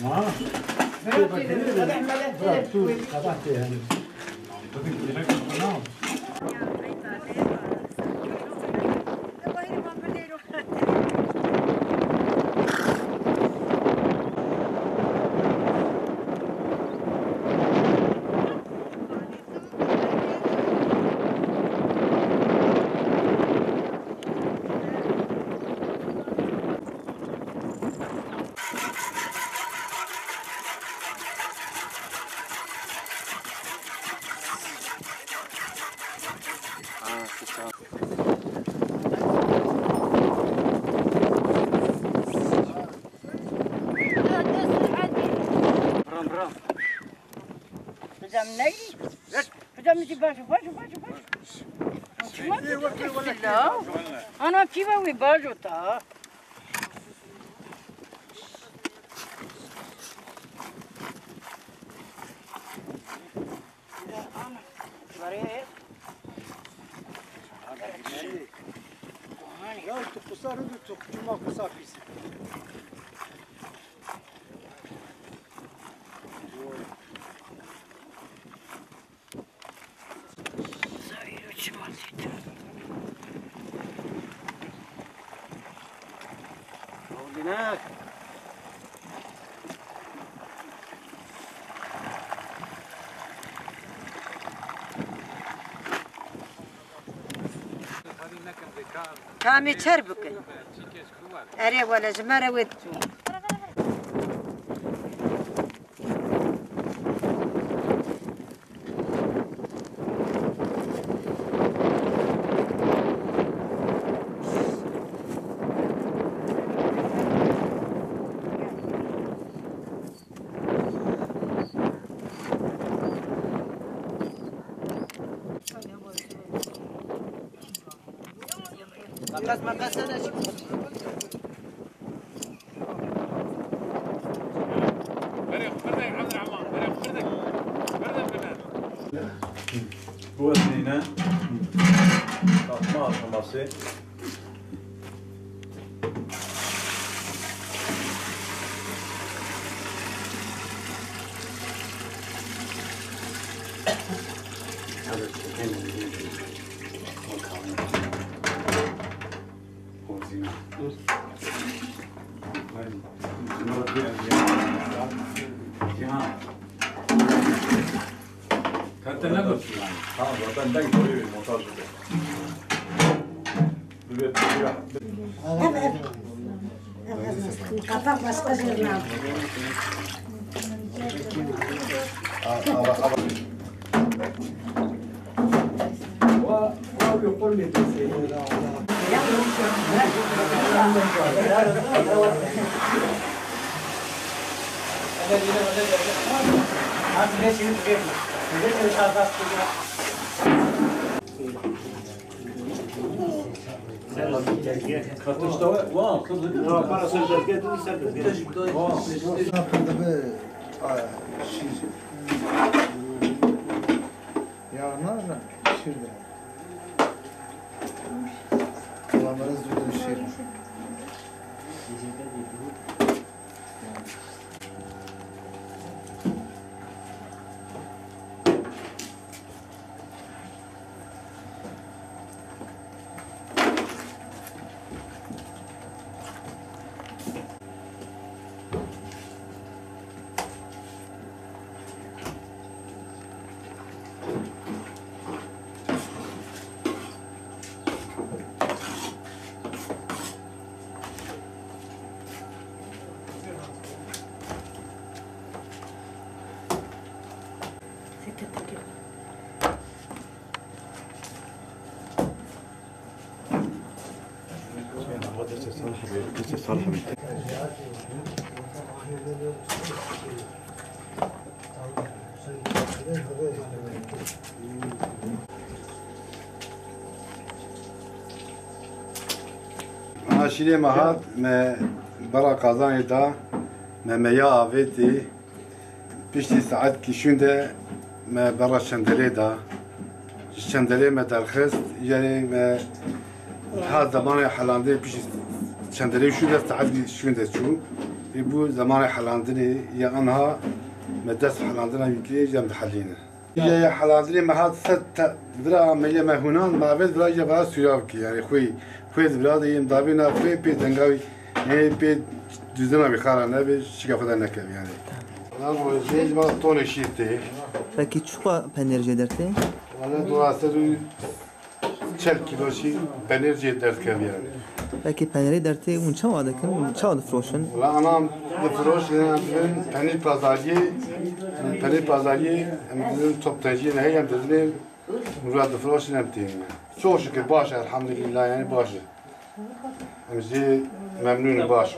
ها أنا كيف أوي باجوتا هناك كامي تربك أري ولا زمرة ودو مقص أنا شو هو اثنين ما خلاصي كانت نقول ها وطن دنگ توی montaj بده قطع بس قجرنا ويقول لي عاشیری مهات ما برا قازانی دا ما میا آویتی پیشتی ساعت کشونده ما برا شندلی دا شندلی ما درخست یعنی ما ها زمان حلانده پیش شندلی شده ساعت کشونده چون bu zamanı halandını ya anha medes halandına yükleyici cem halini. Ya halandını mahat set dra meye mehunan mavet dra ya bana sürav ki yani خوی زبراد ایم دابی نه خوی پی دنگاوی نه پی düzden bir kararına bir şikafeden ne kelim yani. Onlar bu şey var ton eşitti. Peki çuva penerce derti? Valla duasları çel kiloşi penerce dert kelim yani. Peki peneri derti un çava dakın, çava da froşun. Valla anam de froş yani peynir pazarı hem bizim toptacı ne hem dediler Murat de froş ne yaptı yani. Çok şükür baş elhamdülillah yani baş. Bizi memnun baş.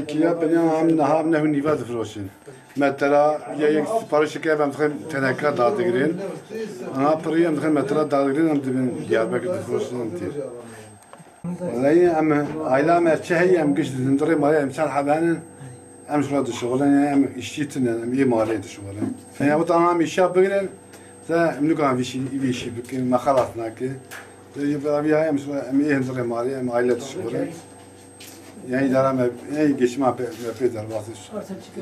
Kiya beni ham ne nivat froşin. Mesela ya یک سفارش که هم میخوایم تنکا داده گیرین. آنها پری هم میخوایم مثلا داده گیرین هم دیدن دیاربکر فروشن هم تیر. ولی ام عائله ما چه هی ام گشت دندره مالی امسال حبانه ام شغل شغلن ام işçitin ام iyi mali şغلن. Yani bu tamam iş yapıyorlar. Za mnukan bir şey bugün makalatna ki. Ya bir ayım ام iyi dendere mali ام aile şغلن. Yani idare mi yani geçme yapıyor bazı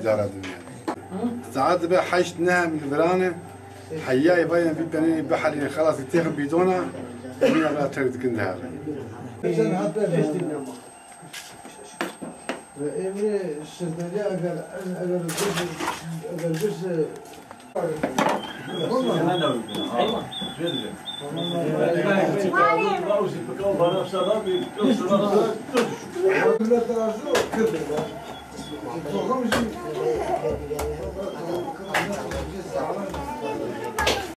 idare ediyor yani. ساعات بقى حيشتناها من البرانة حياي باين في بني بحري خلاص يتاخد بدونها من بقى ترد كندها إذن حتى إمري الشرطية أجر بس والله